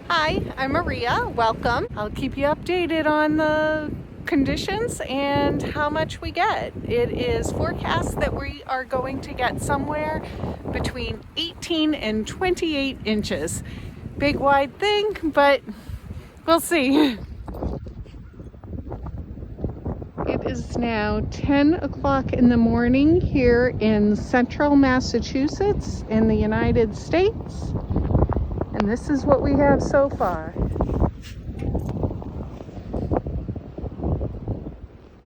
Hi, I'm Maria. Welcome. I'll keep you updated on the conditions and how much we get. It is forecast that we are going to get somewhere between 18 and 28 inches. Big wide thing, but we'll see. It is now 10 o'clock in the morning here in central Massachusetts in the United States. And this is what we have so far.